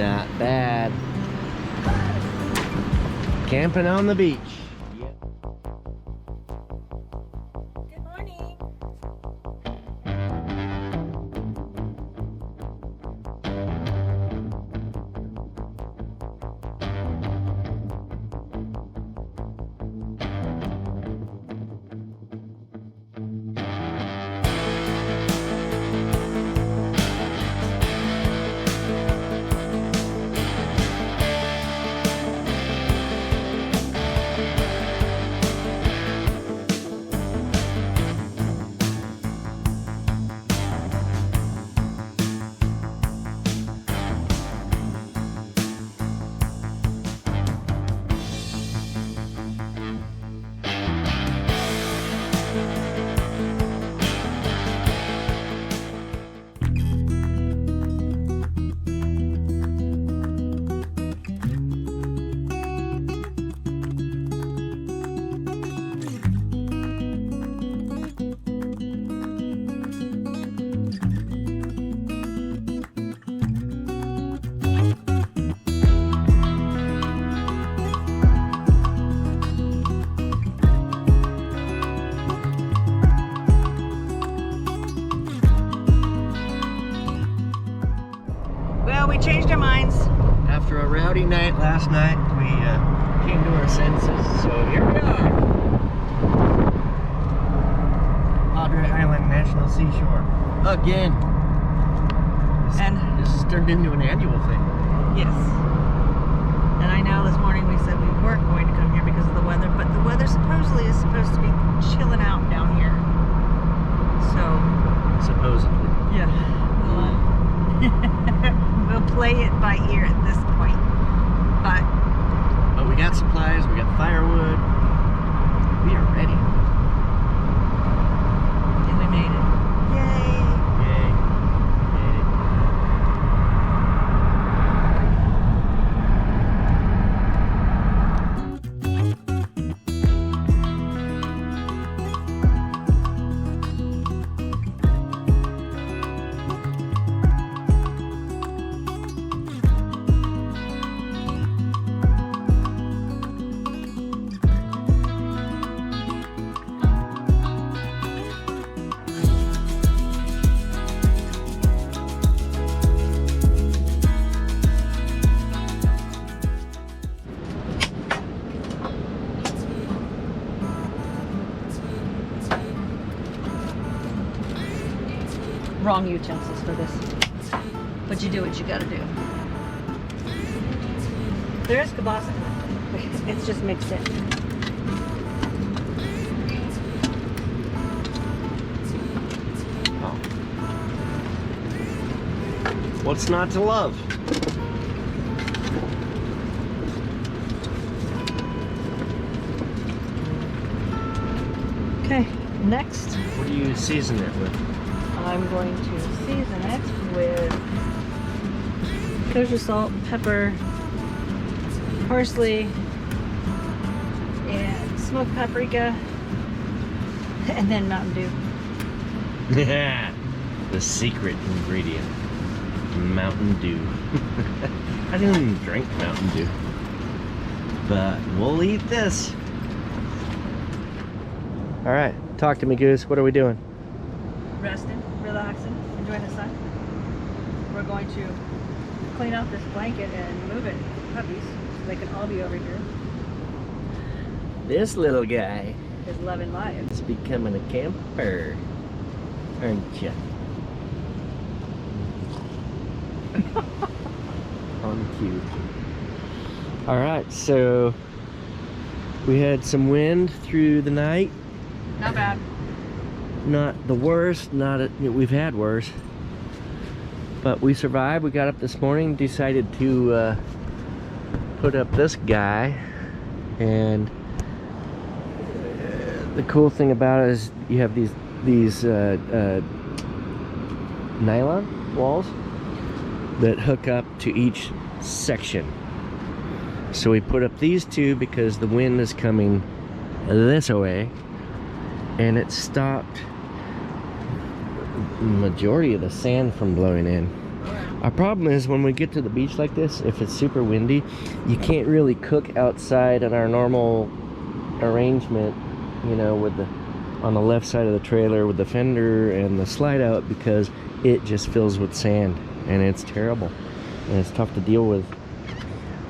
Not bad. Camping on the beach. Good morning. Well, we changed our minds. After a rowdy night last night, we came to our senses. So here we are. Padre Island National Seashore. Again. This has turned into an annual thing. Yes. And I know this morning we said we weren't going to come here because of the weather, but the weather supposedly is supposed to be chilling out down here. So. Supposedly. Yeah. We'll play it by ear at this point. But we got supplies, we got firewood. We are ready. and we made it. Yay! Yay. Made it. Wrong utensils for this. But you do what you gotta do. There is kielbasa. It's just mixed in. Oh. What's not to love? Okay, next What do you season it with? I'm going to season it with kosher salt, pepper, parsley, and smoked paprika, and then Mountain Dew. The secret ingredient. Mountain Dew. I don't even drink Mountain Dew. But we'll eat this. Alright, talk to me, Goose. What are we doing? Resting, relaxing, enjoying the sun. We're going to clean out this blanket and move it to the puppies so they can all be over here. This little guy Is loving life. is becoming a camper, aren't you? On cue. Alright, so we had some wind through the night. Not bad. Not the worst, we've had worse, but we survived. We got up this morning, decided to put up this guy, and the cool thing about it is you have these nylon walls that hook up to each section. So we put up these two because the wind is coming this way, and it stopped the majority of the sand from blowing in. Our problem is when we get to the beach like this, if it's super windy, you can't really cook outside in our normal arrangement, you know, with the on the left side of the trailer with the fender and the slide out, because it just fills with sand and it's terrible and it's tough to deal with.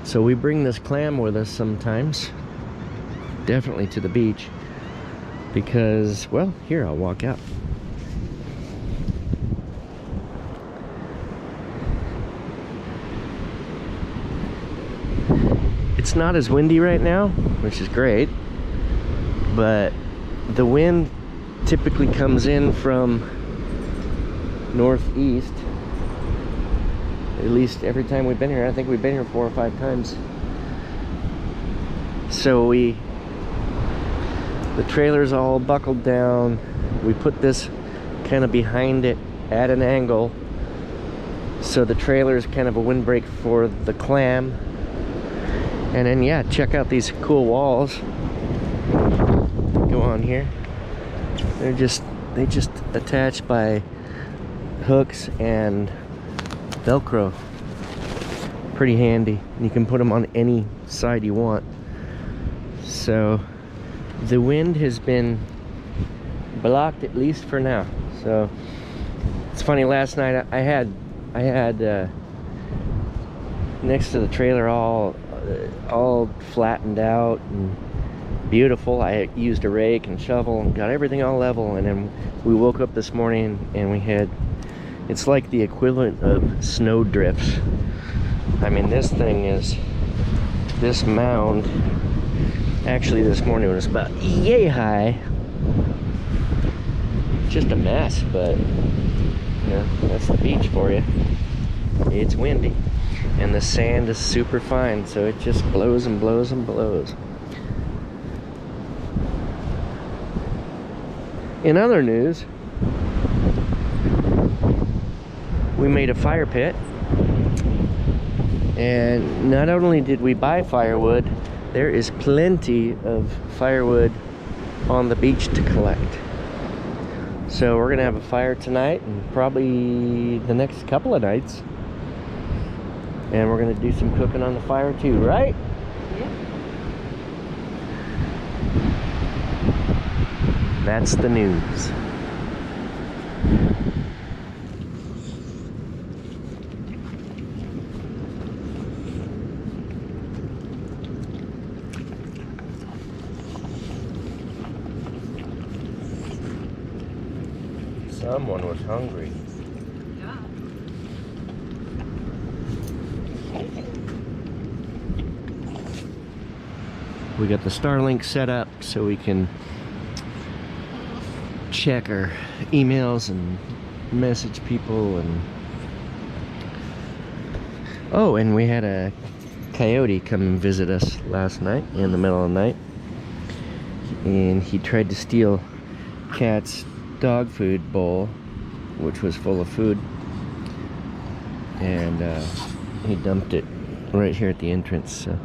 So we bring this clam with us sometimes, definitely to the beach, because, well, here, I'll walk out. It's not as windy right now, which is great, but the wind typically comes in from northeast. At least every time we've been here. I think we've been here 4 or 5 times. So the trailer's all buckled down. We put this kind of behind it at an angle, so the trailer is kind of a windbreak for the clam. And then, yeah, check out these cool walls. Go on here. They just attach by hooks and Velcro. Pretty handy. You can put them on any side you want. So the wind has been blocked, at least for now. So it's funny, last night I had next to the trailer all flattened out and beautiful. I used a rake and shovel and got everything all level, and then we woke up this morning and we had, it's like the equivalent of snow drifts. I mean, this mound, actually this morning was about yay high. Just a mess, but you know, that's the beach for you. It's windy and the sand is super fine, so it just blows and blows and blows. In other news, we made a fire pit, and not only did we buy firewood, there is plenty of firewood on the beach to collect. So we're gonna have a fire tonight and probably the next couple of nights, and we're gonna do some cooking on the fire too, right? That's the news. Someone was hungry. Yeah. We got the Starlink set up so we can check our emails and message people, and oh, and we had a coyote come and visit us last night in the middle of the night, and he tried to steal Kat's dog food bowl, which was full of food, and he dumped it right here at the entrance. So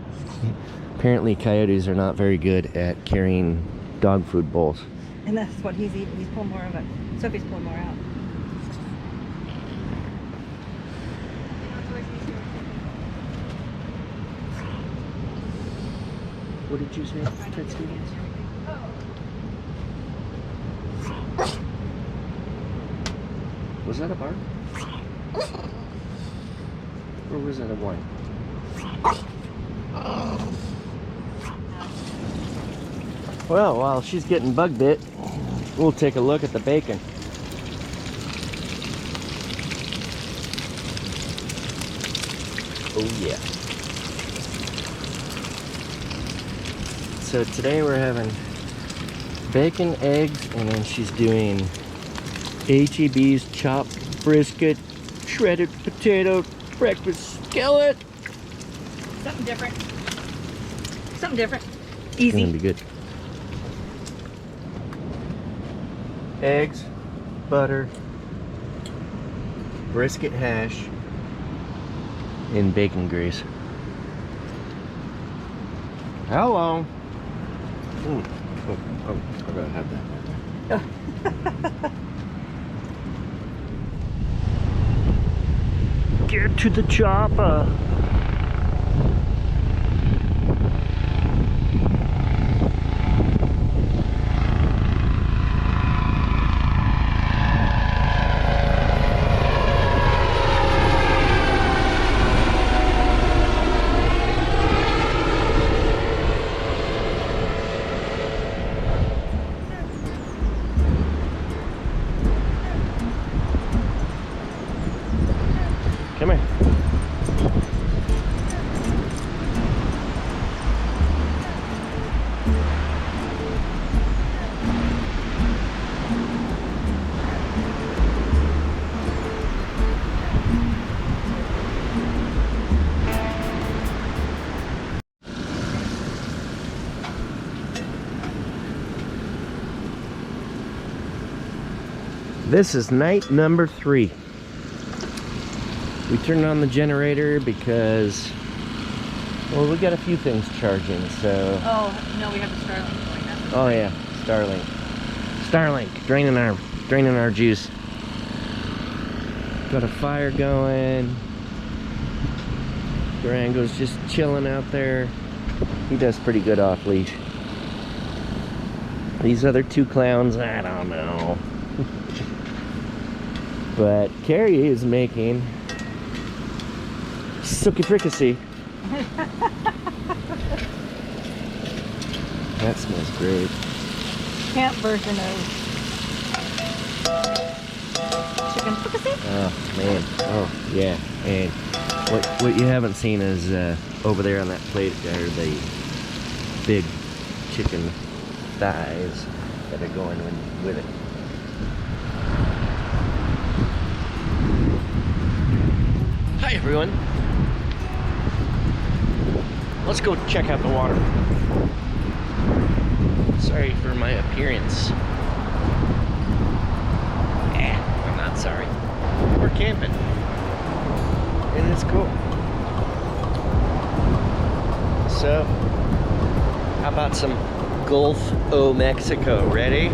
apparently coyotes are not very good at carrying dog food bowls. And that's what he's eating. He's pulling more of it. Sophie's pulling more out. What did you say, Ted Stevens? Was that a bark? Or was that a whine? Well, while she's getting bug bit, we'll take a look at the bacon. Oh yeah. So today we're having bacon, eggs, and then she's doing HEB's chopped brisket, shredded potato, breakfast skillet. Something different. Something different. It's Easy. gonna be good. Eggs, butter, brisket hash, and bacon grease. How long? Oh, I gotta have that right there. to the chopper. Come here. This is night number 3. We turned on the generator because, well, we got a few things charging, so. Oh, no, we have the Starlink going now. Oh yeah, Starlink, draining our juice. Got a fire going. Durango's just chilling out there. He does pretty good off leash. These other 2 clowns, I don't know. But Carrie is making Sookie fricassee. That smells great. Camp version of chicken fricassee? Oh man, oh yeah. And what you haven't seen is over there on that plate are the big chicken thighs that are going with it. Hi everyone. Let's go check out the water. Sorry for my appearance. I'm not sorry. We're camping. And it's cool. So, how about some Gulf o' Mexico? Ready?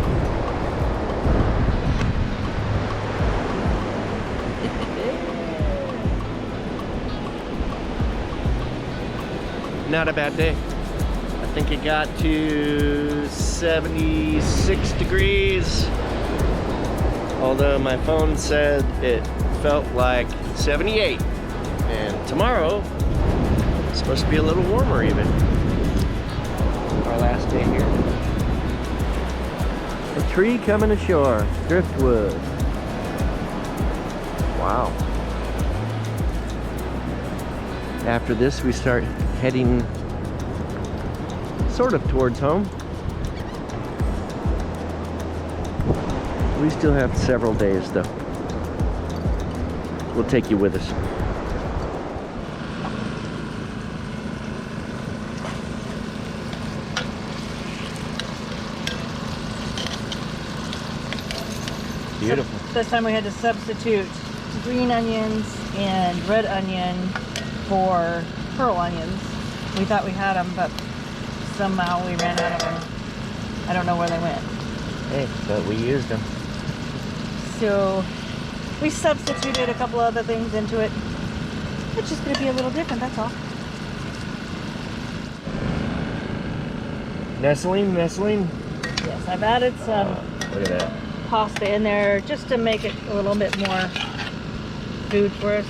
Not a bad day. I think it got to 76 degrees. Although my phone said it felt like 78. And tomorrow, it's supposed to be a little warmer even. Our last day here. A tree coming ashore, driftwood. Wow. After this, we start heading sort of towards home. We still have several days though. We'll take you with us. Beautiful. So this time we had to substitute green onions and red onion for pearl onions. We thought we had them, but somehow we ran out of them. I don't know where they went. Hey, but we used them. So we substituted a couple other things into it. It's just going to be a little different, that's all. Nestling. Yes, I've added some Look at that. pasta in there just to make it a little bit more food for us.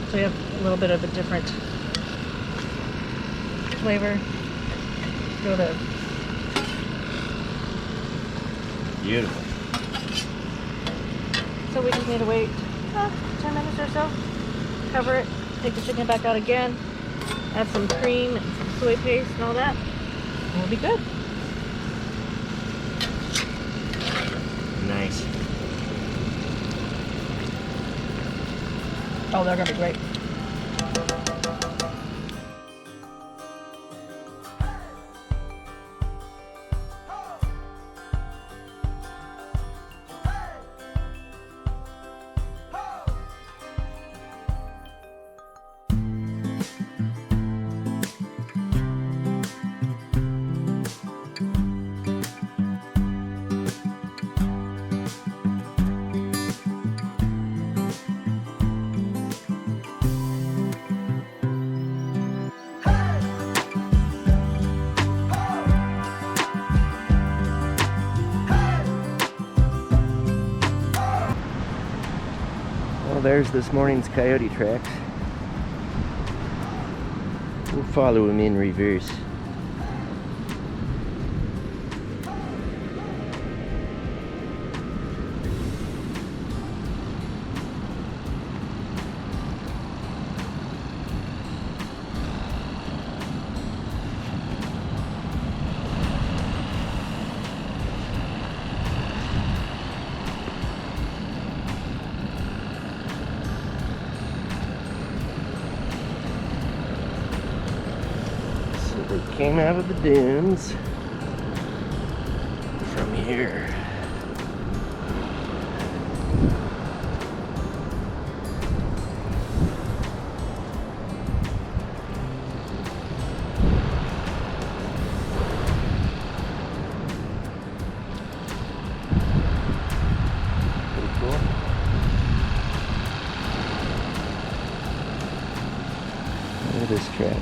So we have a little bit of a different flavor. Go to Beautiful. So we just need to wait 10 minutes or so, cover it, take the chicken back out again, add some cream and some soy paste and all that, and we'll be good. Nice. Oh, they're gonna be great. there's this morning's coyote tracks. We'll follow him in reverse. They came out of the dunes from here. Pretty cool. Look at this track.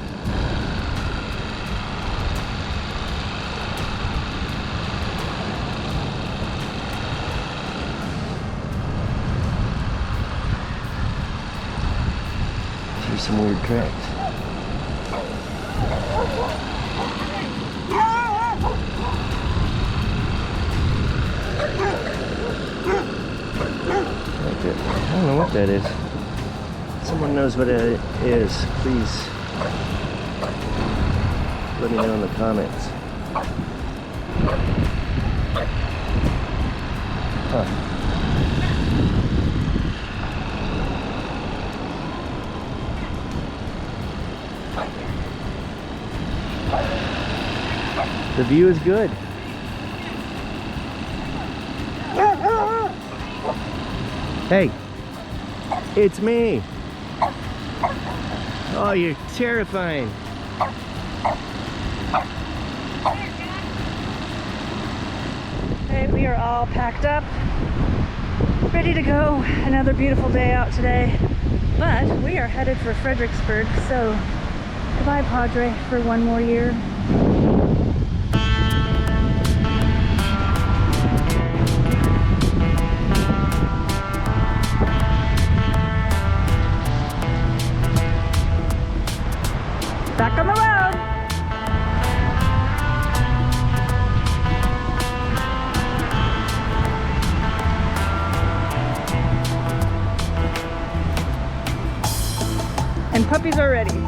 Some weird tracks. I don't know what that is. Someone knows what it is. Please let me know in the comments. Huh. The view is good. Hey, it's me. Oh, you're terrifying. Okay, we are all packed up, ready to go. Another beautiful day out today, but we are headed for Fredericksburg, so goodbye, Padre, for one more year. Back on the road. And puppies are ready.